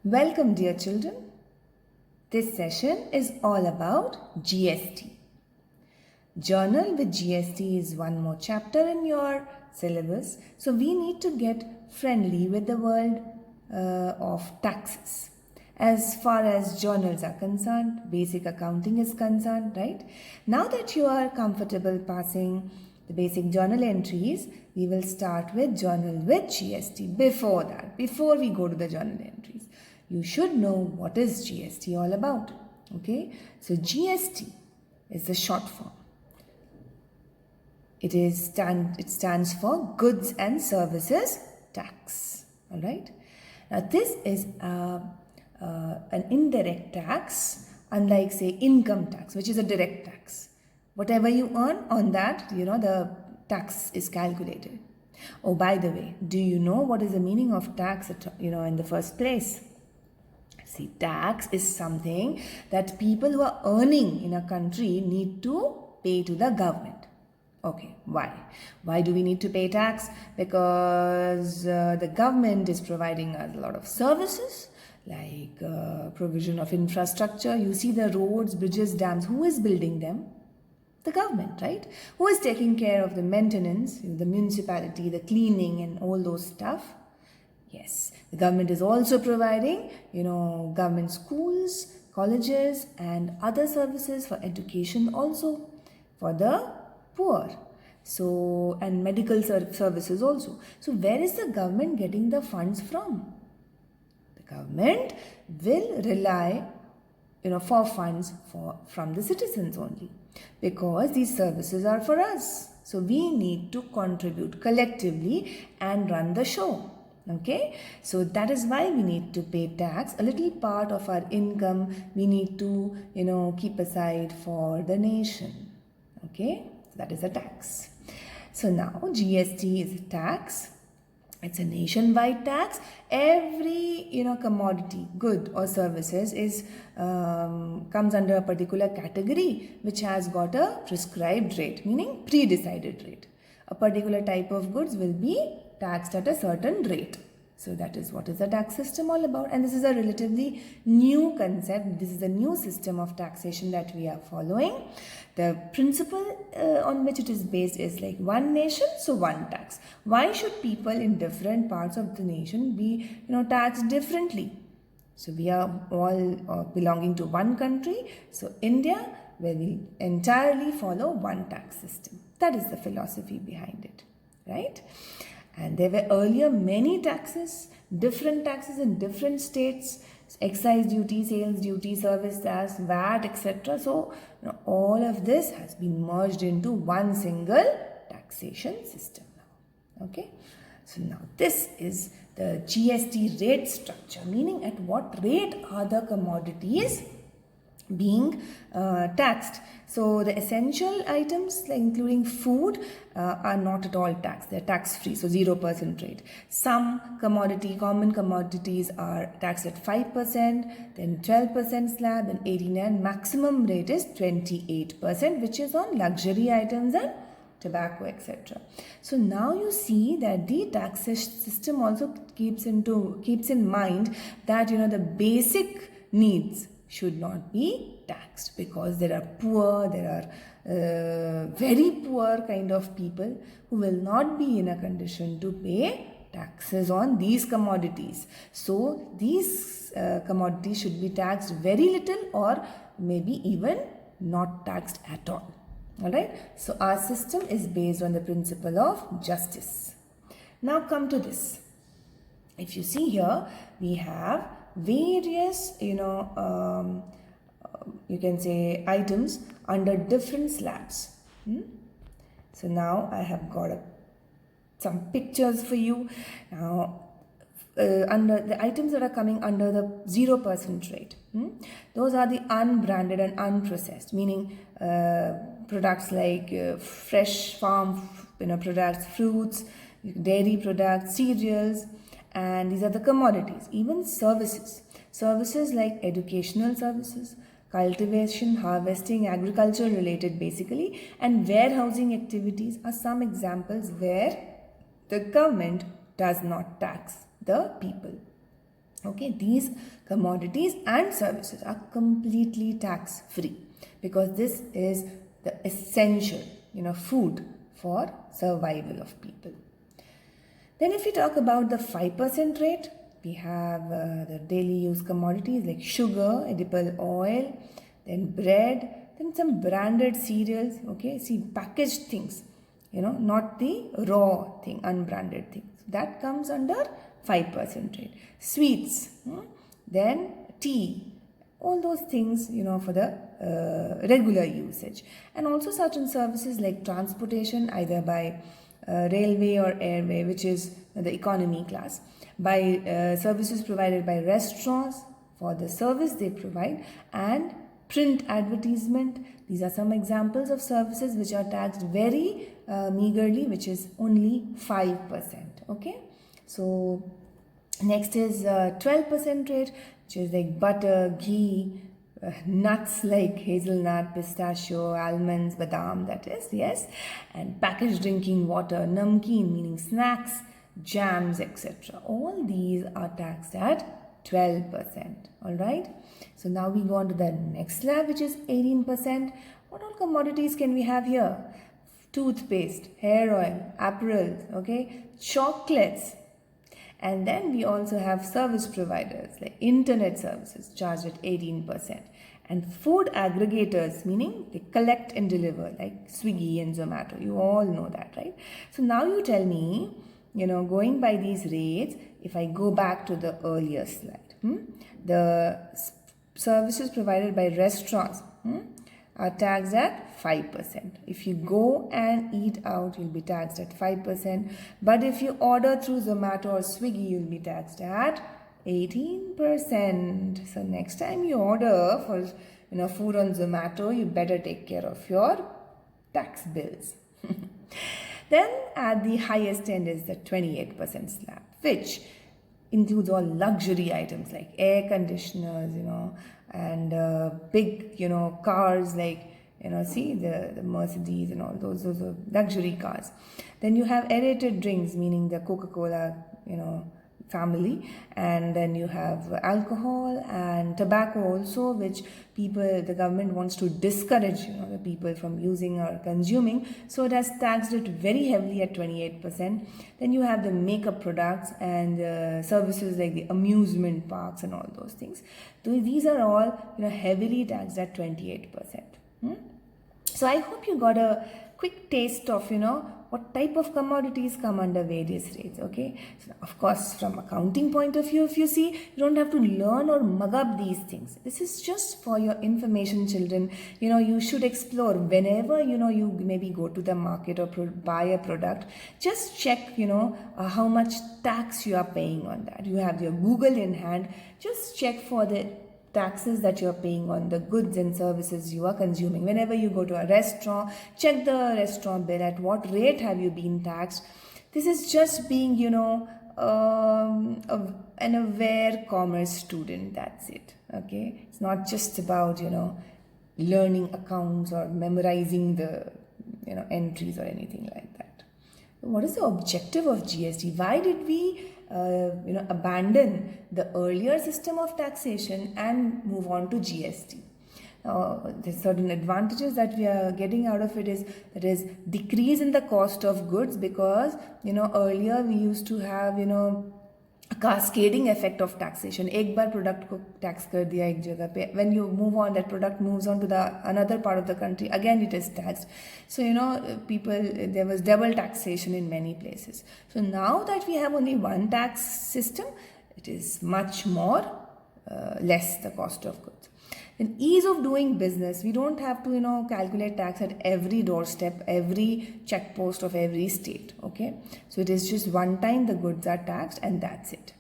Welcome, dear children. This session is all about GST. Journal with GST is one more chapter in your syllabus. So we need to get friendly with the world of taxes. As far as journals are concerned, basic accounting is concerned, right? Now that you are comfortable passing the basic journal entries, we will start with journal with GST. Before we go to the journal entries, you should know what is GST all about. Okay, so GST is the short form. It stands for Goods and Services Tax. All right. Now this is an indirect tax, unlike say income tax, which is a direct tax. Whatever you earn, on that, the tax is calculated. Oh, by the way, do you know what is the meaning of tax in the first place? See, tax is something that people who are earning in a country need to pay to the government. Okay, why? Why do we need to pay tax? Because the government is providing us a lot of services, like provision of infrastructure. You see the roads, bridges, dams. Who is building them? The government, right? Who is taking care of the maintenance? The municipality, the cleaning and all those stuff. Yes, the government is also providing, government schools, colleges and other services for education also for the poor. So, and medical services also. So, where is the government getting the funds from? The government will rely, for funds from the citizens only, because these services are for us. So, we need to contribute collectively and run the show. Okay, so that is why we need to pay tax. A little part of our income we need to, keep aside for the nation. Okay, so that is a tax. So now GST is a tax. It's a nationwide tax. Every commodity, good or services is comes under a particular category which has got a prescribed rate, meaning pre-decided rate. A particular type of goods will be taxed at a certain rate. So that is what is the tax system all about. And this is a relatively new concept. This is a new system of taxation that we are following. The principle on which it is based is like one nation, so one tax. Why should people in different parts of the nation be taxed differently? So we are all belonging to one country. So India, where we entirely follow one tax system. That is the philosophy behind it, right? And there were earlier many taxes, different taxes in different states, excise duty, sales duty, service tax, VAT, etc. So all of this has been merged into one single taxation system now. Okay, so now this is the GST rate structure, meaning at what rate are the commodities being taxed. So the essential items, like including food, are not at all taxed. They are tax free, so 0% rate. Some common commodities are taxed at 5%, then 12% slab, then 18%, maximum rate is 28%, which is on luxury items and tobacco, etc. So now you see that the tax system also keeps in mind that the basic needs should not be taxed, because there are very poor kind of people who will not be in a condition to pay taxes on these commodities. So these commodities should be taxed very little or maybe even not taxed at all. Alright, so our system is based on the principle of justice. Now come to this. If you see here, we have various you can say items under different slabs. So now I have got some pictures for you. Now under the items that are coming under the 0% rate, those are the unbranded and unprocessed, meaning products like fresh farm products, fruits, dairy products, cereals, and these are the commodities. Even services like educational services, cultivation, harvesting, agriculture related basically, and warehousing activities are some examples where the government does not tax the people. Okay, these commodities and services are completely tax free because this is the essential, food for survival of people. Then if we talk about the 5% rate, we have the daily use commodities like sugar, edible oil, then bread, then some branded cereals, okay, see packaged things, not the raw thing, unbranded things. That comes under 5% rate. Sweets, then tea, all those things, for the regular usage. And also certain services like transportation, either by railway or airway, which is the economy class, by services provided by restaurants for the service they provide, and print advertisement. These are some examples of services which are taxed very meagerly, which is only 5%. Okay, so next is 12% rate, which is like butter, ghee, nuts like hazelnut, pistachio, almonds, badam, that is, yes, and packaged drinking water, namkeen meaning snacks, jams, etc. All these are taxed at 12%. All right. So now we go on to the next slab, which is 18%. What all commodities can we have here? Toothpaste, hair oil, apparel, okay, chocolates. And then we also have service providers like internet services charged at 18%. And food aggregators, meaning they collect and deliver like Swiggy and Zomato. You all know that, right? So now you tell me, going by these rates, if I go back to the earlier slide, the services provided by restaurants are taxed at 5%. If you go and eat out, you'll be taxed at 5%. But if you order through Zomato or Swiggy, you'll be taxed at 18%. So next time you order for food on Zomato, you better take care of your tax bills. Then at the highest end is the 28% slab, which includes all luxury items like air conditioners, and big, cars like, see the Mercedes and all those are luxury cars. Then you have aerated drinks, meaning the Coca-Cola, family, and then you have alcohol and tobacco also, which the government wants to discourage, the people from using or consuming. So it has taxed it very heavily at 28%. Then you have the makeup products and services like the amusement parks and all those things. So these are all, heavily taxed at 28%. So I hope you got a quick taste of, what type of commodities come under various rates, okay? So of course, from accounting point of view, if you see, you don't have to learn or mug up these things. This is just for your information, children. You should explore whenever, you maybe go to the market or buy a product. Just check, how much tax you are paying on that. You have your Google in hand. Just check for the taxes that you are paying on the goods and services you are consuming. Whenever you go to a restaurant, check the restaurant bill, at what rate have you been taxed. This is just being, an aware commerce student, that's it, okay? It's not just about, learning accounts or memorizing the, entries or anything like that. What is the objective of GST? Why did we abandon the earlier system of taxation and move on to GST? There's certain advantages that we are getting out of it is decrease in the cost of goods, because earlier we used to have a cascading effect of taxation. एक बार product को tax कर दिया एक जगह पे, when you move on, that product moves on to the another part of the country, again it is taxed. So there was double taxation in many places. So now that we have only one tax system, it is much more less the cost of goods. And ease of doing business, we don't have to calculate tax at every doorstep, every check post of every state, okay? So it is just one time the goods are taxed and that's it.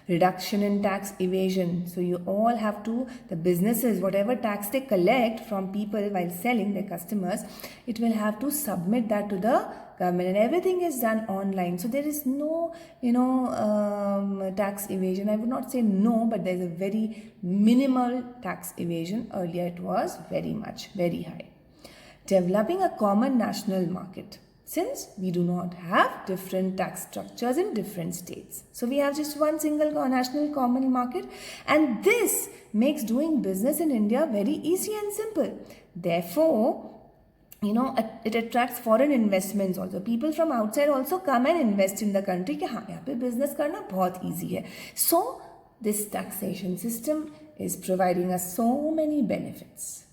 Reduction in tax evasion. So you all have to, the businesses, whatever tax they collect from people while selling, their customers, it will have to submit that to the government, and everything is done online. So there is no, tax evasion. I would not say no, but there's a very minimal tax evasion. Earlier it was very high. Developing a common national market. since we do not have different tax structures in different states. So we have just one single national common market, and this makes doing business in India very easy and simple. Therefore, it attracts foreign investments also. People from outside also come and invest in the country कि हाँ यहाँ पे business करना बहुत easy है. So this taxation system is providing us so many benefits.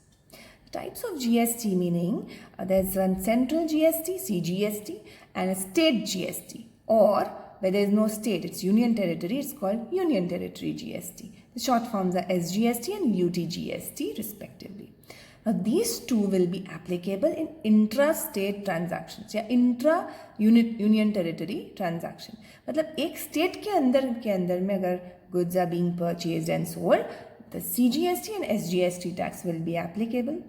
Types of GST meaning there's one central GST, CGST, and a state GST, or where there is no state, it's union territory, it's called union territory GST. The short forms are SGST and UTGST respectively. Now these two will be applicable in intra-state transactions या intra-union territory transaction. मतलब एक state के अंदर में अगर goods are being purchased and sold, the CGST and SGST tax will be applicable.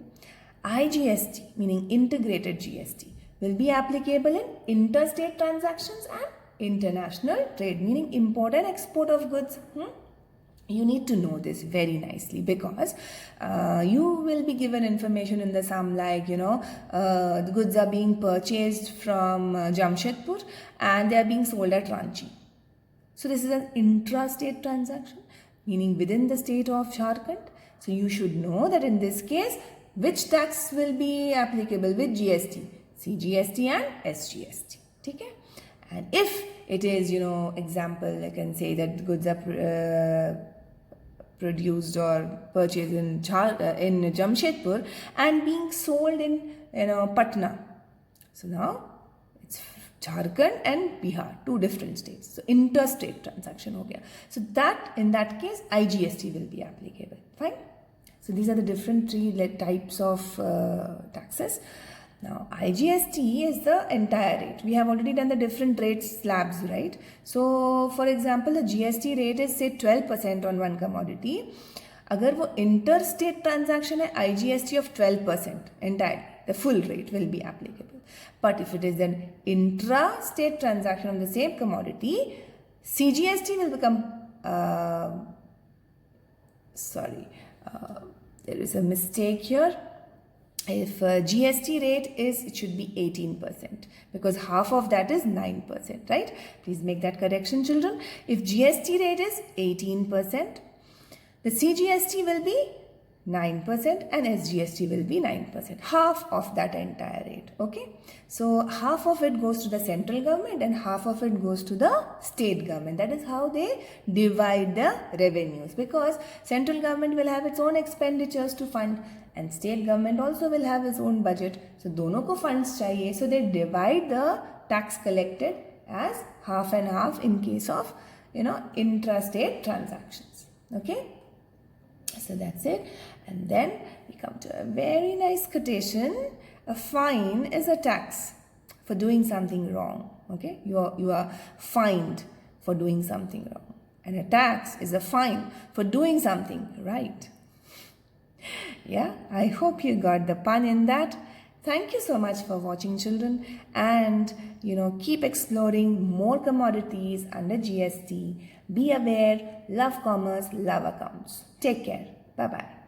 IGST meaning integrated GST will be applicable in interstate transactions and international trade meaning import and export of goods. You need to know this very nicely because you will be given information in the sum like, the goods are being purchased from Jamshedpur and they are being sold at Ranchi. So this is an intrastate transaction, meaning within the state of Jharkhand. So you should know that in this case, which tax will be applicable with GST, CGST and SGST. Okay? And if it is, example, I can say that goods are produced or purchased in Jamshedpur and being sold in Patna. So now it's Jharkhand and Bihar, two different states. So interstate transaction ho gaya. So in that case IGST will be applicable. Fine. So these are the different three types of taxes. Now IGST is the entire rate. We have already done the different rate slabs, right? So for example, the GST rate is say 12% on one commodity. अगर वो interstate transaction है, IGST of 12% entirely, the full rate will be applicable. But if it is an intra-state transaction on the same commodity, CGST will become there is a mistake here. If GST rate it should be 18% because half of that is 9%, right? Please make that correction, children. If GST rate is 18%, the CGST will be 9% and SGST will be 9%, half of that entire rate. Okay, so half of it goes to the central government and half of it goes to the state government. That is how they divide the revenues, because central government will have its own expenditures to fund and state government also will have its own budget. So दोनों को funds चाहिए, so they divide the tax collected as half and half in case of intrastate transactions. Okay, so that's it. And then we come to a very nice quotation. A fine is a tax for doing something wrong. Okay, you are fined for doing something wrong, and a tax is a fine for doing something right. Yeah, I hope you got the pun in that. Thank you so much for watching, children, and keep exploring more commodities under GST. Be aware, love commerce, love accounts. Take care. Bye-bye.